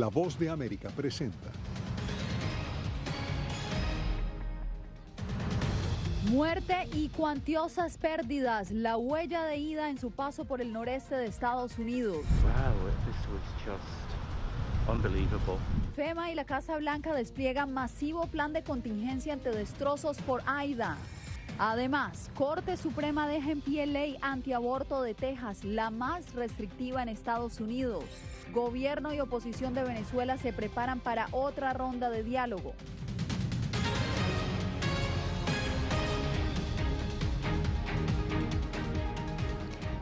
La Voz de América presenta. Muerte y cuantiosas pérdidas, la huella de ida en su paso por el noreste de Estados Unidos. Wow, this was just unbelievable. FEMA y la Casa Blanca despliegan masivo plan de contingencia ante destrozos por Aida. Además, Corte Suprema deja en pie ley antiaborto de Texas, la más restrictiva en Estados Unidos. Gobierno y oposición de Venezuela se preparan para otra ronda de diálogo.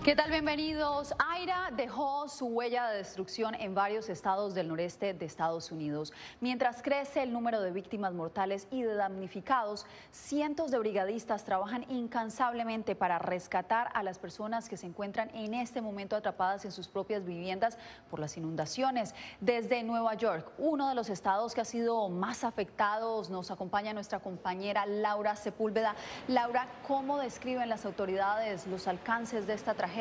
¿Qué tal? Bienvenidos. Aida dejó su huella de destrucción en varios estados del noreste de Estados Unidos. Mientras crece el número de víctimas mortales y de damnificados, cientos de brigadistas trabajan incansablemente para rescatar a las personas que se encuentran en este momento atrapadas en sus propias viviendas por las inundaciones. Desde Nueva York, uno de los estados que ha sido más afectados, nos acompaña nuestra compañera Laura Sepúlveda. Laura, ¿cómo describen las autoridades los alcances de esta tragedia?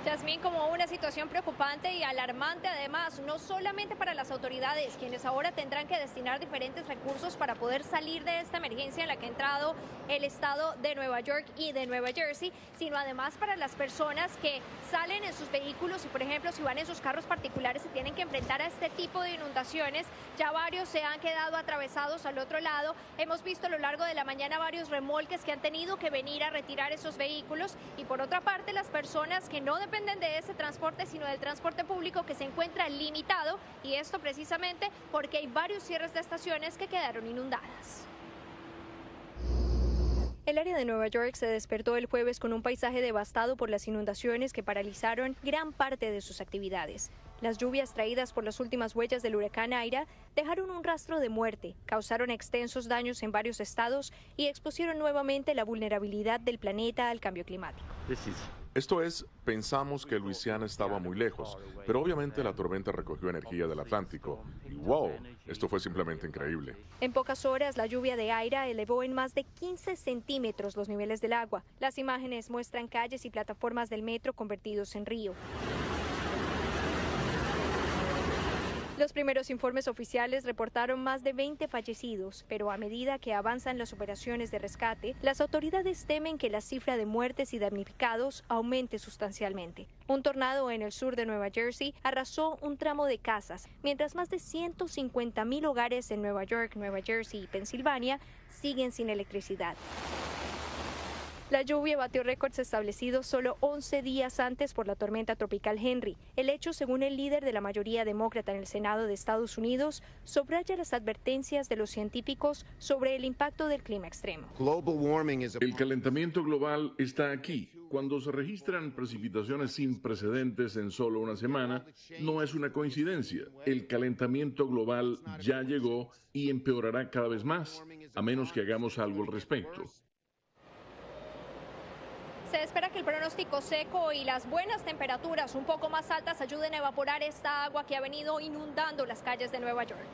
Yasmín, como una situación preocupante y alarmante, además, no solamente para las autoridades, quienes ahora tendrán que destinar diferentes recursos para poder salir de esta emergencia en la que ha entrado el estado de Nueva York y de Nueva Jersey, sino además para las personas que salen en sus vehículos y, por ejemplo, si van en sus carros particulares, se tienen que enfrentar a este tipo de inundaciones. Ya varios se han quedado atravesados al otro lado. Hemos visto a lo largo de la mañana varios remolques que han tenido que venir a retirar esos vehículos y, por otra parte, las personas que no dependen de ese transporte, sino del transporte público que se encuentra limitado, y esto precisamente porque hay varios cierres de estaciones que quedaron inundadas. El área de Nueva York se despertó el jueves con un paisaje devastado por las inundaciones que paralizaron gran parte de sus actividades. Las lluvias traídas por las últimas huellas del huracán Aida dejaron un rastro de muerte, causaron extensos daños en varios estados y expusieron nuevamente la vulnerabilidad del planeta al cambio climático. Esto es, pensamos que Luisiana estaba muy lejos, pero obviamente la tormenta recogió energía del Atlántico. Y wow, esto fue simplemente increíble. En pocas horas, la lluvia de Aida elevó en más de 15 centímetros los niveles del agua. Las imágenes muestran calles y plataformas del metro convertidos en río. Los primeros informes oficiales reportaron más de 20 fallecidos, pero a medida que avanzan las operaciones de rescate, las autoridades temen que la cifra de muertes y damnificados aumente sustancialmente. Un tornado en el sur de Nueva Jersey arrasó un tramo de casas, mientras más de 150,000 hogares en Nueva York, Nueva Jersey y Pensilvania siguen sin electricidad. La lluvia batió récords establecidos solo 11 días antes por la tormenta tropical Henry. El hecho, según el líder de la mayoría demócrata en el Senado de Estados Unidos, subraya las advertencias de los científicos sobre el impacto del clima extremo. El calentamiento global está aquí. Cuando se registran precipitaciones sin precedentes en solo una semana, no es una coincidencia. El calentamiento global ya llegó y empeorará cada vez más, a menos que hagamos algo al respecto. Se espera que el pronóstico seco y las buenas temperaturas un poco más altas ayuden a evaporar esta agua que ha venido inundando las calles de Nueva York.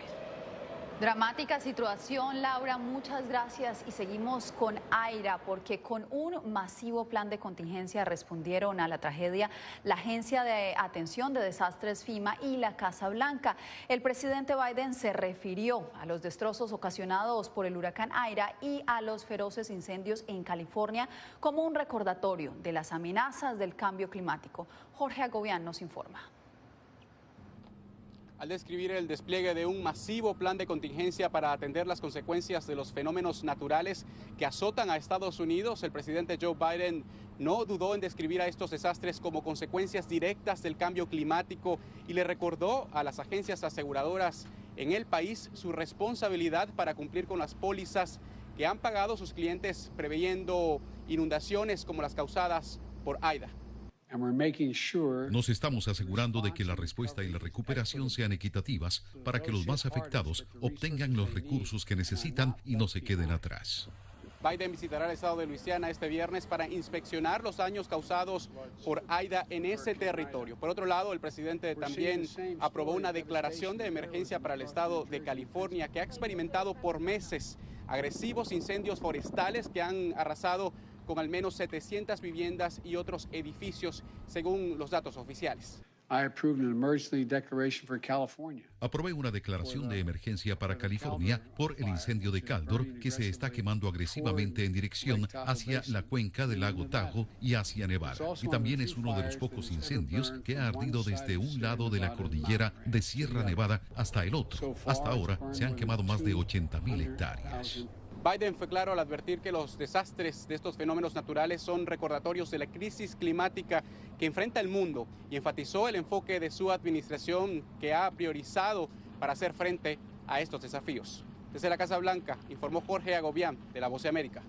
Dramática situación, Laura, muchas gracias. Y seguimos con Aida, porque con un masivo plan de contingencia respondieron a la tragedia la Agencia de Atención de Desastres FEMA y la Casa Blanca. El presidente Biden se refirió a los destrozos ocasionados por el huracán Aida y a los feroces incendios en California como un recordatorio de las amenazas del cambio climático. Jorge Agobián nos informa. Al describir el despliegue de un masivo plan de contingencia para atender las consecuencias de los fenómenos naturales que azotan a Estados Unidos, el presidente Joe Biden no dudó en describir a estos desastres como consecuencias directas del cambio climático y le recordó a las agencias aseguradoras en el país su responsabilidad para cumplir con las pólizas que han pagado sus clientes preveyendo inundaciones como las causadas por Aida. Nos estamos asegurando de que la respuesta y la recuperación sean equitativas para que los más afectados obtengan los recursos que necesitan y no se queden atrás. Biden visitará el estado de Luisiana este viernes para inspeccionar los daños causados por Aida en ese territorio. Por otro lado, el presidente también aprobó una declaración de emergencia para el estado de California, que ha experimentado por meses agresivos incendios forestales que han arrasado con al menos 700 viviendas y otros edificios, según los datos oficiales. Aprobé una declaración de emergencia para California por el incendio de Caldor que se está quemando agresivamente en dirección hacia la cuenca del lago Tahoe y hacia Nevada. Y también es uno de los pocos incendios que ha ardido desde un lado de la cordillera de Sierra Nevada hasta el otro. Hasta ahora se han quemado más de 80,000 hectáreas. Biden fue claro al advertir que los desastres de estos fenómenos naturales son recordatorios de la crisis climática que enfrenta el mundo y enfatizó el enfoque de su administración que ha priorizado para hacer frente a estos desafíos. Desde la Casa Blanca, informó Jorge Agobián, de La Voz de América.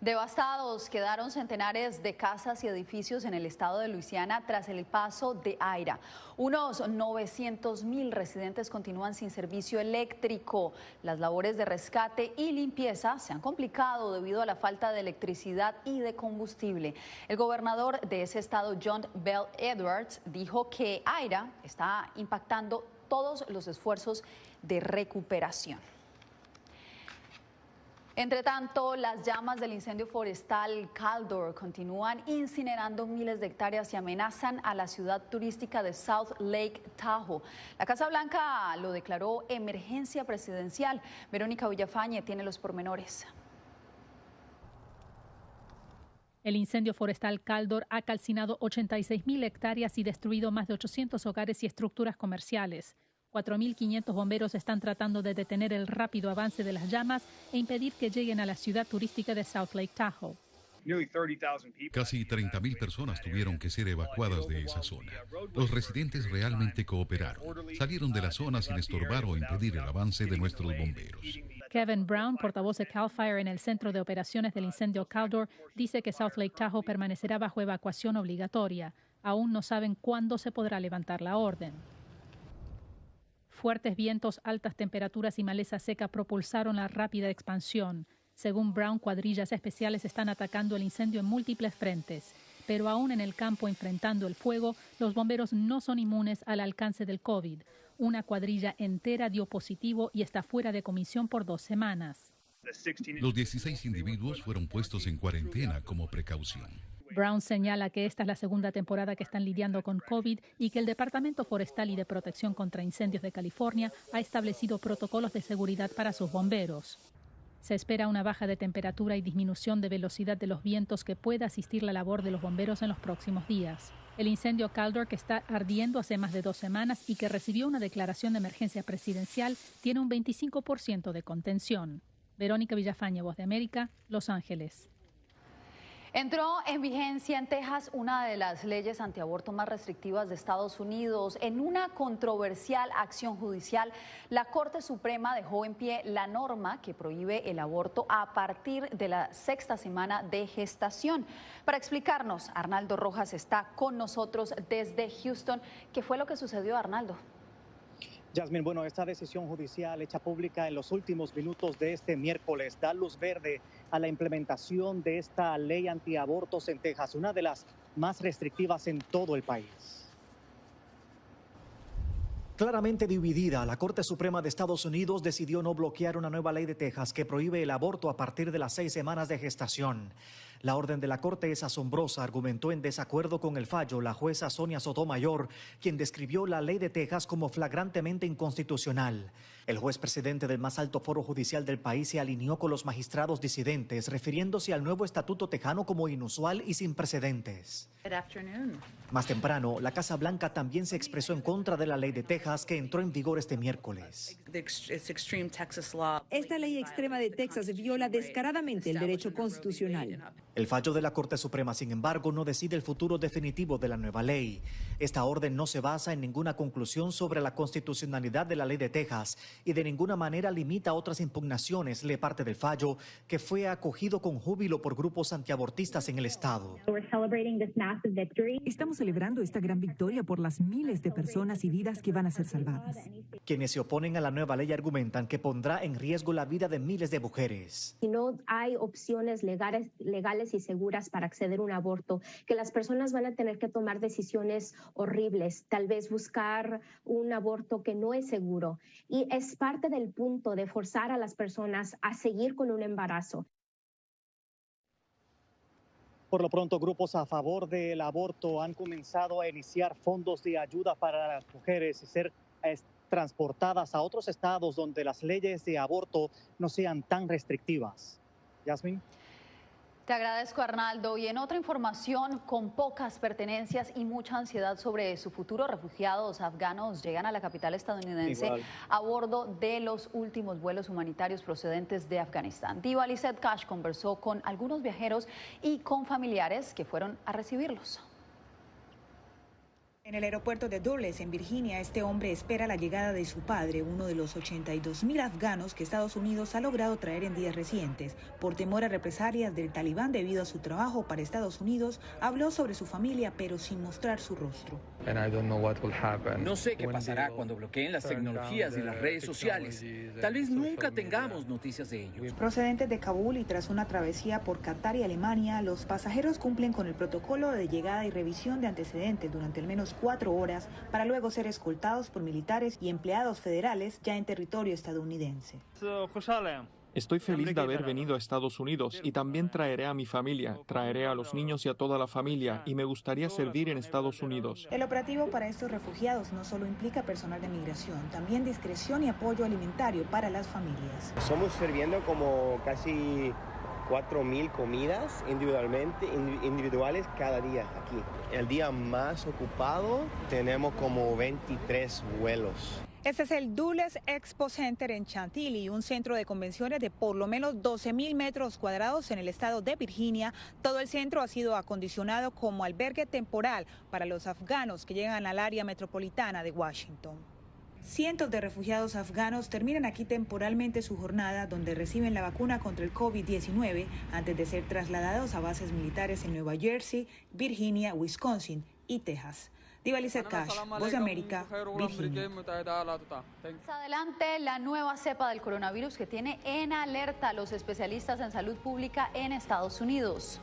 Devastados quedaron centenares de casas y edificios en el estado de Luisiana tras el paso de Aira. Unos 900,000 residentes continúan sin servicio eléctrico. Las labores de rescate y limpieza se han complicado debido a la falta de electricidad y de combustible. El gobernador de ese estado, John Bell Edwards, dijo que Aira está impactando todos los esfuerzos de recuperación. Entre tanto, las llamas del incendio forestal Caldor continúan incinerando miles de hectáreas y amenazan a la ciudad turística de South Lake Tahoe. La Casa Blanca lo declaró emergencia presidencial. Verónica Villafañe tiene los pormenores. El incendio forestal Caldor ha calcinado 86,000 hectáreas y destruido más de 800 hogares y estructuras comerciales. 4.500 bomberos están tratando de detener el rápido avance de las llamas e impedir que lleguen a la ciudad turística de South Lake Tahoe. Casi 30,000 personas tuvieron que ser evacuadas de esa zona. Los residentes realmente cooperaron. Salieron de la zona sin estorbar o impedir el avance de nuestros bomberos. Kevin Brown, portavoz de CAL FIRE en el Centro de Operaciones del Incendio Caldor, dice que South Lake Tahoe permanecerá bajo evacuación obligatoria. Aún no saben cuándo se podrá levantar la orden. Fuertes vientos, altas temperaturas y maleza seca propulsaron la rápida expansión. Según Brown, cuadrillas especiales están atacando el incendio en múltiples frentes. Pero aún en el campo enfrentando el fuego, los bomberos no son inmunes al alcance del COVID. Una cuadrilla entera dio positivo y está fuera de comisión por 2 semanas. Los 16 individuos fueron puestos en cuarentena como precaución. Brown señala que esta es la segunda temporada que están lidiando con COVID y que el Departamento Forestal y de Protección contra Incendios de California ha establecido protocolos de seguridad para sus bomberos. Se espera una baja de temperatura y disminución de velocidad de los vientos que pueda asistir la labor de los bomberos en los próximos días. El incendio Caldor, que está ardiendo hace más de 2 semanas y que recibió una declaración de emergencia presidencial, tiene un 25% de contención. Verónica Villafañe, Voz de América, Los Ángeles. Entró en vigencia en Texas una de las leyes antiaborto más restrictivas de Estados Unidos. En una controversial acción judicial, la Corte Suprema dejó en pie la norma que prohíbe el aborto a partir de la 6ª semana de gestación. Para explicarnos, Arnaldo Rojas está con nosotros desde Houston. ¿Qué fue lo que sucedió, Arnaldo? Yasmin, bueno, esta decisión judicial hecha pública en los últimos minutos de este miércoles da luz verde a la implementación de esta ley antiabortos en Texas, una de las más restrictivas en todo el país. Claramente dividida, la Corte Suprema de Estados Unidos decidió no bloquear una nueva ley de Texas que prohíbe el aborto a partir de las 6 semanas de gestación. La orden de la Corte es asombrosa, argumentó en desacuerdo con el fallo la jueza Sonia Sotomayor, quien describió la ley de Texas como flagrantemente inconstitucional. El juez presidente del más alto foro judicial del país se alineó con los magistrados disidentes, refiriéndose al nuevo estatuto tejano como inusual y sin precedentes. Más temprano, la Casa Blanca también se expresó en contra de la ley de Texas que entró en vigor este miércoles. Esta ley extrema de Texas viola descaradamente el derecho constitucional. El fallo de la Corte Suprema, sin embargo, no decide el futuro definitivo de la nueva ley. Esta orden no se basa en ninguna conclusión sobre la constitucionalidad de la ley de Texas y de ninguna manera limita otras impugnaciones, lee parte del fallo, que fue acogido con júbilo por grupos antiabortistas en el estado. Estamos celebrando esta gran victoria por las miles de personas y vidas que van a ser salvadas. Quienes se oponen a la nueva ley argumentan que pondrá en riesgo la vida de miles de mujeres. Si no hay opciones legales y seguras para acceder a un aborto, que las personas van a tener que tomar decisiones horribles, tal vez buscar un aborto que no es seguro. Y es parte del punto de forzar a las personas a seguir con un embarazo. Por lo pronto, grupos a favor del aborto han comenzado a iniciar fondos de ayuda para las mujeres y ser transportadas a otros estados donde las leyes de aborto no sean tan restrictivas. Yasmin. Te agradezco, Arnaldo. Y en otra información, con pocas pertenencias y mucha ansiedad sobre su futuro, refugiados afganos llegan a la capital estadounidense a bordo de los últimos vuelos humanitarios procedentes de Afganistán. Diva Lizette Cash conversó con algunos viajeros y con familiares que fueron a recibirlos. En el aeropuerto de Dulles, en Virginia, este hombre espera la llegada de su padre, uno de los 82.000 afganos que Estados Unidos ha logrado traer en días recientes. Por temor a represalias del Talibán debido a su trabajo para Estados Unidos, habló sobre su familia, pero sin mostrar su rostro. No sé qué pasará cuando bloqueen las tecnologías y las redes sociales. Tal vez nunca tengamos noticias de ellos. Procedentes de Kabul y tras una travesía por Qatar y Alemania, los pasajeros cumplen con el protocolo de llegada y revisión de antecedentes durante al menos 4 horas para luego ser escoltados por militares y empleados federales ya en territorio estadounidense. Estoy feliz de haber venido a Estados Unidos y también traeré a mi familia, traeré a los niños y a toda la familia y me gustaría servir en Estados Unidos. El operativo para estos refugiados no solo implica personal de migración, también discreción y apoyo alimentario para las familias. Estamos sirviendo como casi 4.000 comidas individuales cada día aquí. El día más ocupado tenemos como 23 vuelos. Este es el Dulles Expo Center en Chantilly, un centro de convenciones de por lo menos 12.000 metros cuadrados en el estado de Virginia. Todo el centro ha sido acondicionado como albergue temporal para los afganos que llegan al área metropolitana de Washington. Cientos de refugiados afganos terminan aquí temporalmente su jornada, donde reciben la vacuna contra el COVID-19 antes de ser trasladados a bases militares en Nueva Jersey, Virginia, Wisconsin y Texas. Diva Lizette Cash, Voz de América, Virginia. Más adelante, la nueva cepa del coronavirus que tiene en alerta a los especialistas en salud pública en Estados Unidos.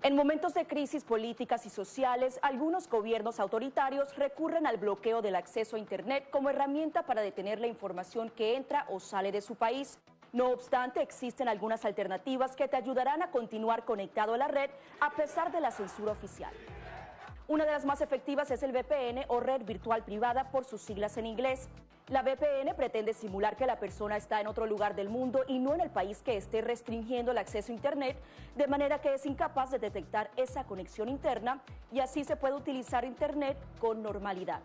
En momentos de crisis políticas y sociales, algunos gobiernos autoritarios recurren al bloqueo del acceso a Internet como herramienta para detener la información que entra o sale de su país. No obstante, existen algunas alternativas que te ayudarán a continuar conectado a la red a pesar de la censura oficial. Una de las más efectivas es el VPN o red virtual privada por sus siglas en inglés. La VPN pretende simular que la persona está en otro lugar del mundo y no en el país que esté restringiendo el acceso a Internet, de manera que es incapaz de detectar esa conexión interna y así se puede utilizar Internet con normalidad.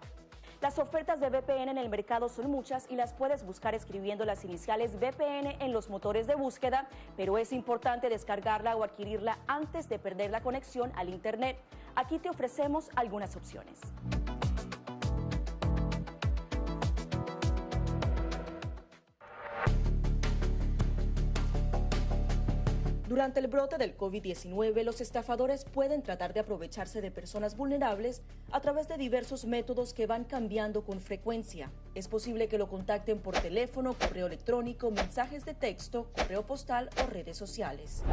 Las ofertas de VPN en el mercado son muchas y las puedes buscar escribiendo las iniciales VPN en los motores de búsqueda, pero es importante descargarla o adquirirla antes de perder la conexión al Internet. Aquí te ofrecemos algunas opciones. Durante el brote del COVID-19, los estafadores pueden tratar de aprovecharse de personas vulnerables a través de diversos métodos que van cambiando con frecuencia. Es posible que lo contacten por teléfono, correo electrónico, mensajes de texto, correo postal o redes sociales.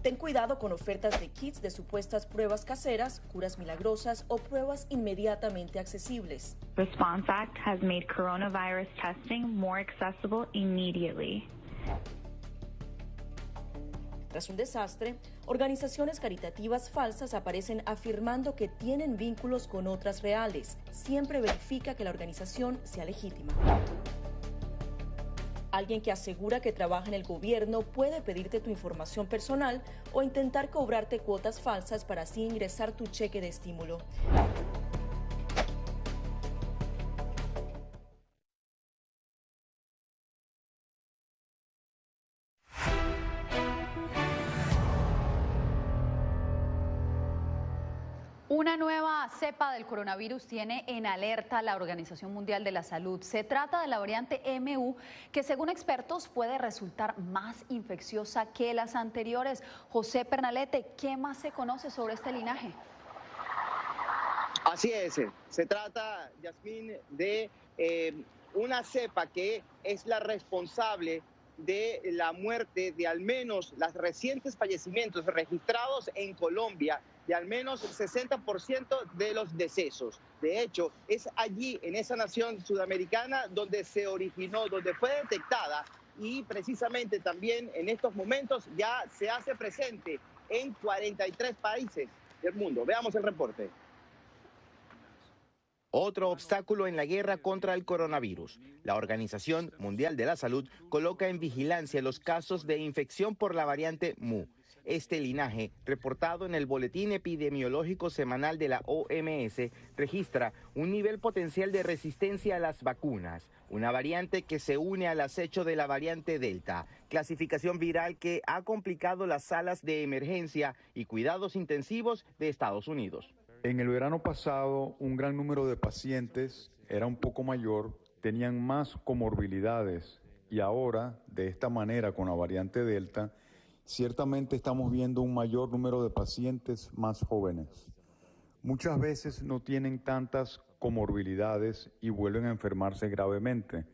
Ten cuidado con ofertas de kits de supuestas pruebas caseras, curas milagrosas o pruebas inmediatamente accesibles. Response Act has made coronavirus testing more accessible immediately. Tras un desastre, organizaciones caritativas falsas aparecen afirmando que tienen vínculos con otras reales. Siempre verifica que la organización sea legítima. Alguien que asegura que trabaja en el gobierno puede pedirte tu información personal o intentar cobrarte cuotas falsas para así ingresar tu cheque de estímulo. Una nueva cepa del coronavirus tiene en alerta a la Organización Mundial de la Salud. Se trata de la variante MU, que según expertos puede resultar más infecciosa que las anteriores. José Pernalete, ¿qué más se conoce sobre este linaje? Así es, se trata, Yasmín, de una cepa que es la responsable de la muerte de al menos los recientes fallecimientos registrados en Colombia, de al menos 60% de los decesos. De hecho, es allí, en esa nación sudamericana, donde se originó, donde fue detectada, y precisamente también en estos momentos ya se hace presente en 43 países del mundo. Veamos el reporte. Otro obstáculo en la guerra contra el coronavirus. La Organización Mundial de la Salud coloca en vigilancia los casos de infección por la variante Mu. Este linaje, reportado en el Boletín Epidemiológico Semanal de la OMS, registra un nivel potencial de resistencia a las vacunas, una variante que se une al acecho de la variante Delta, clasificación viral que ha complicado las salas de emergencia y cuidados intensivos de Estados Unidos. En el verano pasado, un gran número de pacientes, era un poco mayor, tenían más comorbilidades y ahora, de esta manera, con la variante Delta, ciertamente estamos viendo un mayor número de pacientes más jóvenes. Muchas veces no tienen tantas comorbilidades y vuelven a enfermarse gravemente.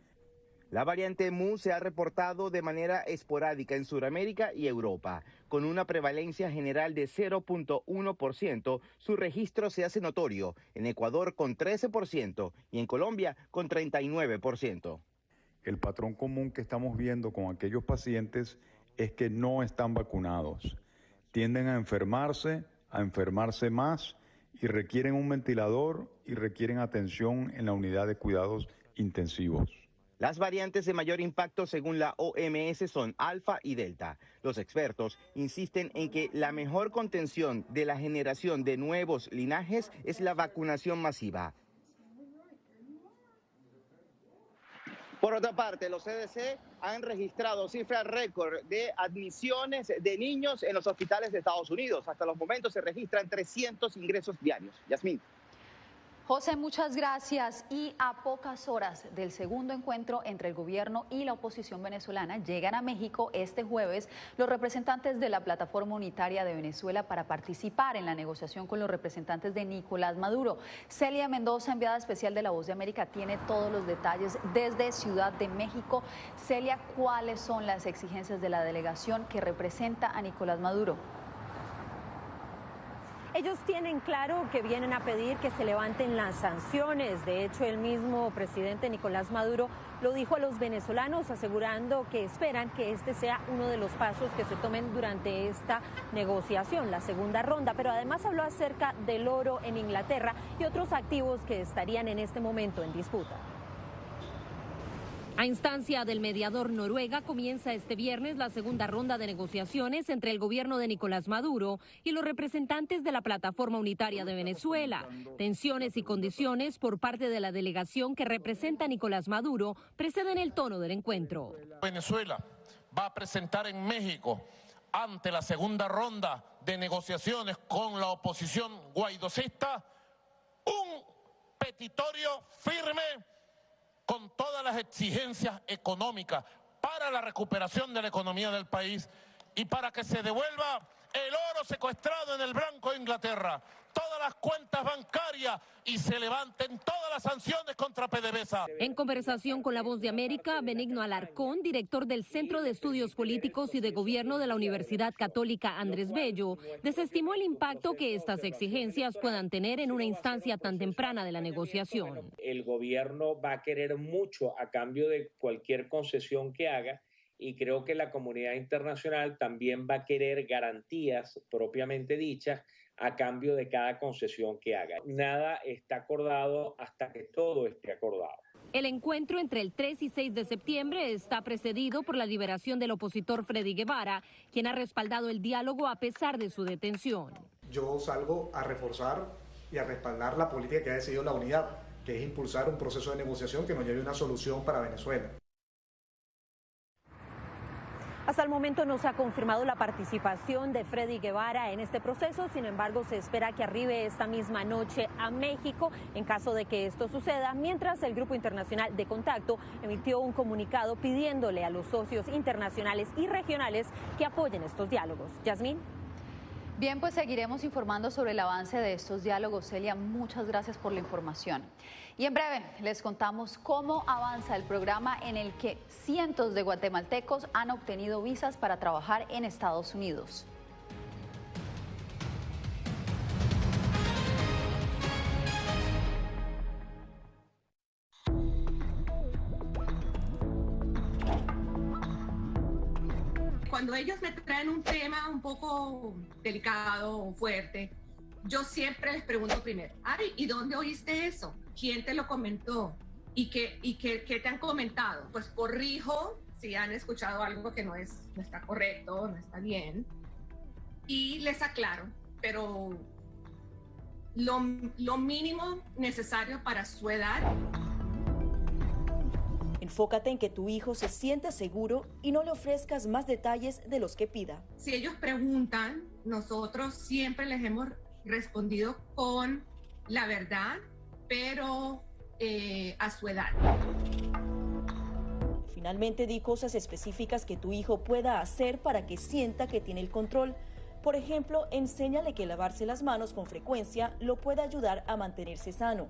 La variante Mu se ha reportado de manera esporádica en Sudamérica y Europa. Con una prevalencia general de 0.1%, su registro se hace notorio en Ecuador con 13% y en Colombia con 39%. El patrón común que estamos viendo con aquellos pacientes es que no están vacunados. Tienden a enfermarse más y requieren un ventilador y requieren atención en la unidad de cuidados intensivos. Las variantes de mayor impacto según la OMS son Alfa y Delta. Los expertos insisten en que la mejor contención de la generación de nuevos linajes es la vacunación masiva. Por otra parte, los CDC han registrado cifras récord de admisiones de niños en los hospitales de Estados Unidos. Hasta los momentos se registran 300 ingresos diarios. Yasmín. José, muchas gracias. Y a pocas horas del segundo encuentro entre el gobierno y la oposición venezolana, llegan a México este jueves los representantes de la Plataforma Unitaria de Venezuela para participar en la negociación con los representantes de Nicolás Maduro. Celia Mendoza, enviada especial de La Voz de América, tiene todos los detalles desde Ciudad de México. Celia, ¿cuáles son las exigencias de la delegación que representa a Nicolás Maduro? Ellos tienen claro que vienen a pedir que se levanten las sanciones. De hecho, el mismo presidente Nicolás Maduro lo dijo a los venezolanos, asegurando que esperan que este sea uno de los pasos que se tomen durante esta negociación, la segunda ronda. Pero además habló acerca del oro en Inglaterra y otros activos que estarían en este momento en disputa. A instancia del mediador Noruega, comienza este viernes la segunda ronda de negociaciones entre el gobierno de Nicolás Maduro y los representantes de la Plataforma Unitaria de Venezuela. Tensiones y condiciones por parte de la delegación que representa a Nicolás Maduro preceden el tono del encuentro. Venezuela va a presentar en México, ante la segunda ronda de negociaciones con la oposición guaidocista, un petitorio firme con todas las exigencias económicas para la recuperación de la economía del país y para que se devuelva el oro secuestrado en el Banco de Inglaterra, todas las cuentas bancarias y se levanten todas las sanciones contra PDVSA. En conversación con La Voz de América, Benigno Alarcón, director del Centro de Estudios Políticos y de Gobierno de la Universidad Católica Andrés Bello, desestimó el impacto que estas exigencias puedan tener en una instancia tan temprana de la negociación. El gobierno va a querer mucho a cambio de cualquier concesión que haga. Y creo que la comunidad internacional también va a querer garantías propiamente dichas a cambio de cada concesión que haga. Nada está acordado hasta que todo esté acordado. El encuentro entre el 3 y 6 de septiembre está precedido por la liberación del opositor Freddy Guevara, quien ha respaldado el diálogo a pesar de su detención. Yo salgo a reforzar y a respaldar la política que ha decidido la unidad, que es impulsar un proceso de negociación que nos lleve a una solución para Venezuela. Hasta el momento no se ha confirmado la participación de Freddy Guevara en este proceso, sin embargo se espera que arribe esta misma noche a México en caso de que esto suceda, mientras el Grupo Internacional de Contacto emitió un comunicado pidiéndole a los socios internacionales y regionales que apoyen estos diálogos. Yasmín. Bien, pues seguiremos informando sobre el avance de estos diálogos. Celia, muchas gracias por la información. Y en breve les contamos cómo avanza el programa en el que cientos de guatemaltecos han obtenido visas para trabajar en Estados Unidos. Cuando ellos me traen un tema un poco delicado o fuerte, yo siempre les pregunto primero, Ari, ¿y dónde oíste eso? ¿Quién te lo comentó? ¿Y qué te han comentado? Pues corrijo si han escuchado algo que no está correcto, no está bien, y les aclaro, pero lo mínimo necesario para su edad. Enfócate en que tu hijo se sienta seguro y no le ofrezcas más detalles de los que pida. Si ellos preguntan, nosotros siempre les hemos respondido con la verdad, pero a su edad. Finalmente, di cosas específicas que tu hijo pueda hacer para que sienta que tiene el control. Por ejemplo, enséñale que lavarse las manos con frecuencia lo puede ayudar a mantenerse sano.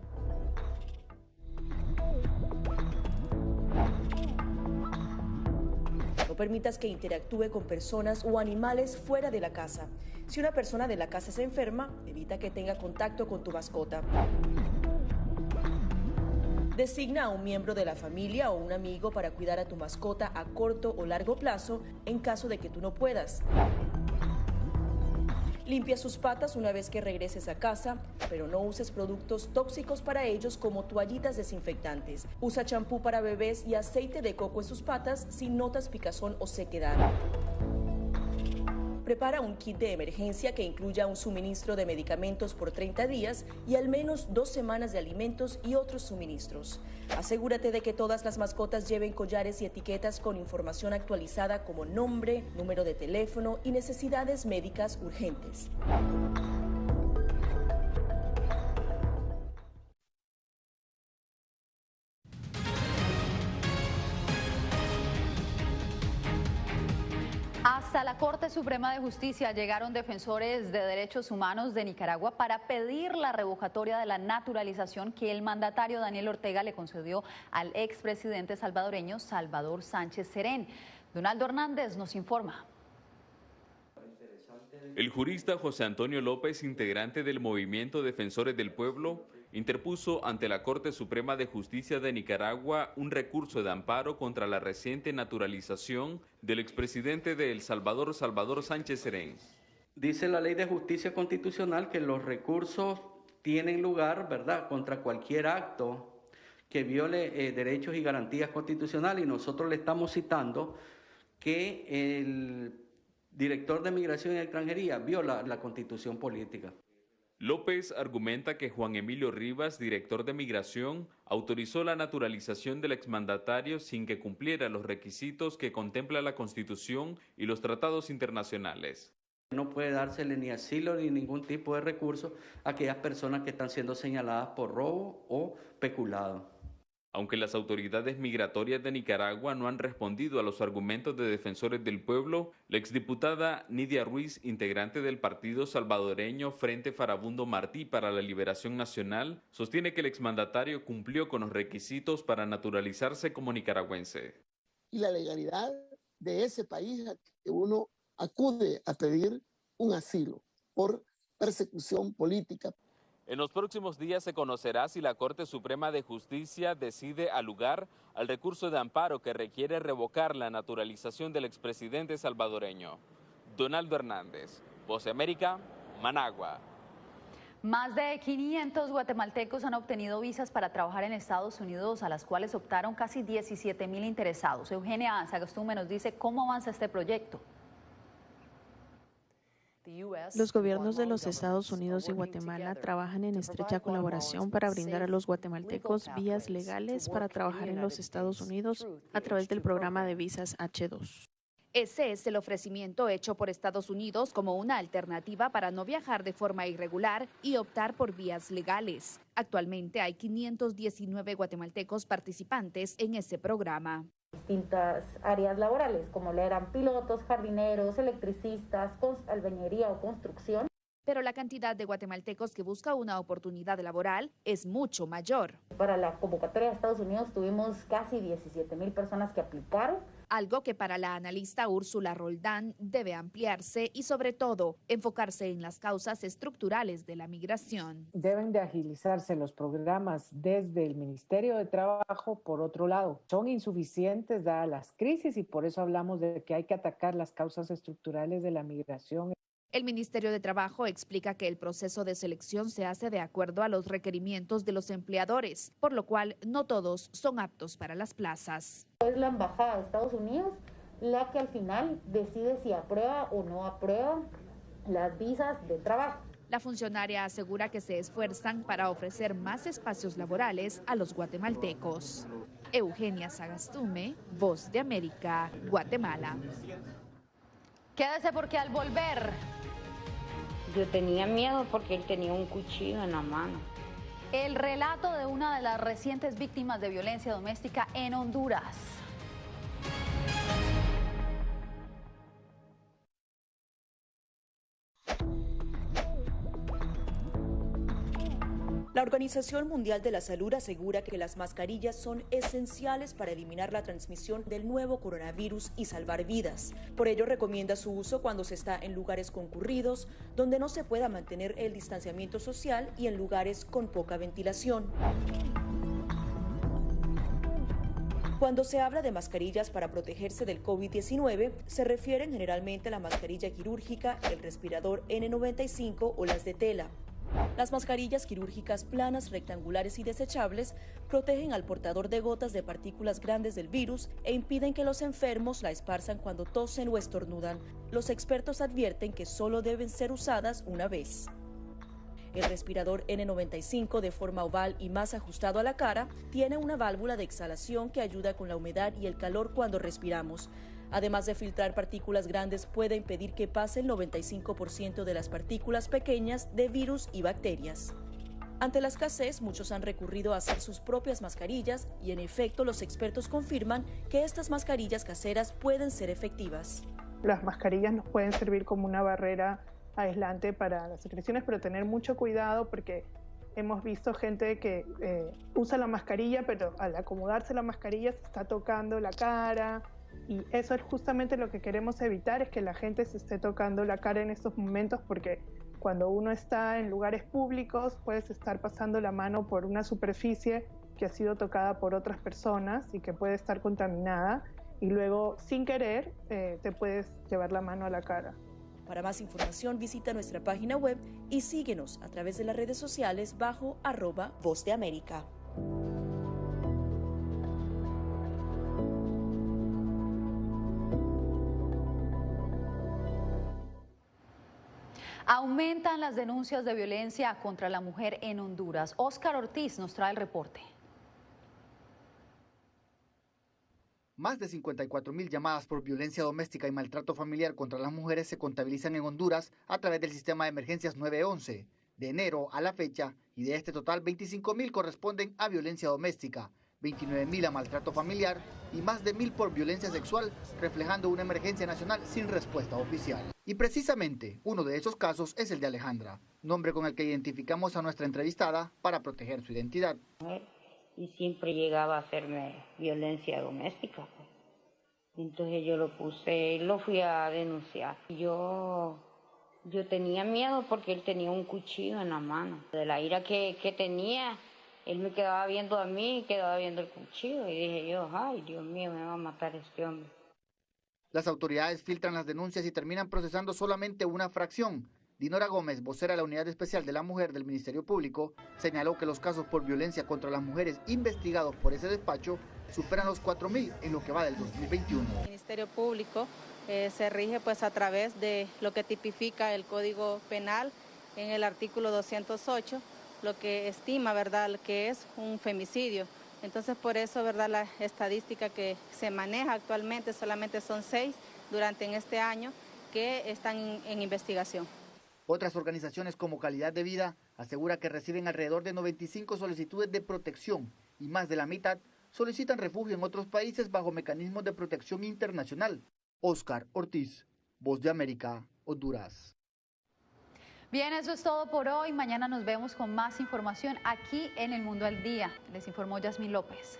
No permitas que interactúe con personas o animales fuera de la casa. Si una persona de la casa se enferma, evita que tenga contacto con tu mascota. Designa a un miembro de la familia o un amigo para cuidar a tu mascota a corto o largo plazo en caso de que tú no puedas. Limpia sus patas una vez que regreses a casa, pero no uses productos tóxicos para ellos como toallitas desinfectantes. Usa champú para bebés y aceite de coco en sus patas si notas picazón o sequedad. Prepara un kit de emergencia que incluya un suministro de medicamentos por 30 días y al menos 2 semanas de alimentos y otros suministros. Asegúrate de que todas las mascotas lleven collares y etiquetas con información actualizada como nombre, número de teléfono y necesidades médicas urgentes. Hasta la Corte Suprema de Justicia llegaron defensores de derechos humanos de Nicaragua para pedir la revocatoria de la naturalización que el mandatario Daniel Ortega le concedió al expresidente salvadoreño Salvador Sánchez Serén. Donaldo Hernández nos informa. El jurista José Antonio López, integrante del Movimiento Defensores del Pueblo, interpuso ante la Corte Suprema de Justicia de Nicaragua un recurso de amparo contra la reciente naturalización del expresidente de El Salvador, Salvador Sánchez Serén. Dice la Ley de Justicia Constitucional que los recursos tienen lugar, ¿verdad?, contra cualquier acto que viole derechos y garantías constitucionales, y nosotros le estamos citando que el director de Migración y Extranjería viola la Constitución política. López argumenta que Juan Emilio Rivas, director de Migración, autorizó la naturalización del exmandatario sin que cumpliera los requisitos que contempla la Constitución y los tratados internacionales. No puede dársele ni asilo ni ningún tipo de recurso a aquellas personas que están siendo señaladas por robo o peculado. Aunque las autoridades migratorias de Nicaragua no han respondido a los argumentos de defensores del pueblo, la exdiputada Nidia Ruiz, integrante del partido salvadoreño Frente Farabundo Martí para la Liberación Nacional, sostiene que el exmandatario cumplió con los requisitos para naturalizarse como nicaragüense. Y la legalidad de ese país a que uno acude a pedir un asilo por persecución política. En los próximos días se conocerá si la Corte Suprema de Justicia decide alugar al recurso de amparo que requiere revocar la naturalización del expresidente salvadoreño. Donaldo Hernández, Voz de América, Managua. Más de 500 guatemaltecos han obtenido visas para trabajar en Estados Unidos, a las cuales optaron casi 17,000 interesados. Eugenia Sagastume nos dice cómo avanza este proyecto. Los gobiernos de los Estados Unidos y Guatemala trabajan en estrecha colaboración para brindar a los guatemaltecos vías legales para trabajar en los Estados Unidos a través del programa de visas H2. Ese es el ofrecimiento hecho por Estados Unidos como una alternativa para no viajar de forma irregular y optar por vías legales. Actualmente hay 519 guatemaltecos participantes en ese programa. Distintas áreas laborales, como lo eran pilotos, jardineros, electricistas, albañilería o construcción. Pero la cantidad de guatemaltecos que busca una oportunidad laboral es mucho mayor. Para la convocatoria de Estados Unidos tuvimos casi 17,000 personas que aplicaron. Algo que para la analista Úrsula Roldán debe ampliarse y sobre todo enfocarse en las causas estructurales de la migración. Deben de agilizarse los programas desde el Ministerio de Trabajo. Por otro lado, son insuficientes dadas las crisis y por eso hablamos de que hay que atacar las causas estructurales de la migración. El Ministerio de Trabajo explica que el proceso de selección se hace de acuerdo a los requerimientos de los empleadores, por lo cual no todos son aptos para las plazas. Es la Embajada de Estados Unidos la que al final decide si aprueba o no aprueba las visas de trabajo. La funcionaria asegura que se esfuerzan para ofrecer más espacios laborales a los guatemaltecos. Eugenia Sagastume, Voz de América, Guatemala. Quédese porque al volver... Yo tenía miedo porque él tenía un cuchillo en la mano. El relato de una de las recientes víctimas de violencia doméstica en Honduras. La Organización Mundial de la Salud asegura que las mascarillas son esenciales para eliminar la transmisión del nuevo coronavirus y salvar vidas. Por ello recomienda su uso cuando se está en lugares concurridos, donde no se pueda mantener el distanciamiento social y en lugares con poca ventilación. Cuando se habla de mascarillas para protegerse del COVID-19, se refieren generalmente a la mascarilla quirúrgica, el respirador N95 o las de tela. Las mascarillas quirúrgicas planas, rectangulares y desechables protegen al portador de gotas de partículas grandes del virus e impiden que los enfermos la esparzan cuando tosen o estornudan. Los expertos advierten que solo deben ser usadas una vez. El respirador N95, de forma oval y más ajustado a la cara, tiene una válvula de exhalación que ayuda con la humedad y el calor cuando respiramos. Además de filtrar partículas grandes, puede impedir que pase el 95% de las partículas pequeñas de virus y bacterias. Ante la escasez, muchos han recurrido a hacer sus propias mascarillas y, en efecto, los expertos confirman que estas mascarillas caseras pueden ser efectivas. Las mascarillas nos pueden servir como una barrera aislante para las secreciones, pero tener mucho cuidado porque hemos visto gente que usa la mascarilla, pero al acomodarse la mascarilla se está tocando la cara. Y eso es justamente lo que queremos evitar, es que la gente se esté tocando la cara en estos momentos, porque cuando uno está en lugares públicos puedes estar pasando la mano por una superficie que ha sido tocada por otras personas y que puede estar contaminada y luego sin querer te puedes llevar la mano a la cara. Para más información visita nuestra página web y síguenos a través de las redes sociales bajo @Voz de América. Aumentan las denuncias de violencia contra la mujer en Honduras. Óscar Ortiz nos trae el reporte. Más de 54,000 llamadas por violencia doméstica y maltrato familiar contra las mujeres se contabilizan en Honduras a través del sistema de emergencias 911. De enero a la fecha, y de este total, 25,000 corresponden a violencia doméstica, 29,000 a maltrato familiar y más de 1,000 por violencia sexual, reflejando una emergencia nacional sin respuesta oficial. Y precisamente uno de esos casos es el de Alejandra, nombre con el que identificamos a nuestra entrevistada para proteger su identidad. Y siempre llegaba a hacerme violencia doméstica. Entonces yo lo fui a denunciar. Yo tenía miedo porque él tenía un cuchillo en la mano. De la ira que tenía, él me quedaba viendo a mí y quedaba viendo el cuchillo. Y dije yo, ay, Dios mío, me va a matar este hombre. Las autoridades filtran las denuncias y terminan procesando solamente una fracción. Dinora Gómez, vocera de la Unidad Especial de la Mujer del Ministerio Público, señaló que los casos por violencia contra las mujeres investigados por ese despacho superan los 4,000 en lo que va del 2021. El Ministerio Público se rige pues a través de lo que tipifica el Código Penal en el artículo 208, lo que estima, ¿verdad?, que es un femicidio. Entonces, por eso, ¿verdad?, la estadística que se maneja actualmente solamente son 6 durante en este año que están en investigación. Otras organizaciones como Calidad de Vida asegura que reciben alrededor de 95 solicitudes de protección y más de la mitad solicitan refugio en otros países bajo mecanismos de protección internacional. Oscar Ortiz, Voz de América, Honduras. Bien, eso es todo por hoy. Mañana nos vemos con más información aquí en El Mundo al Día. Les informó Yasmín López.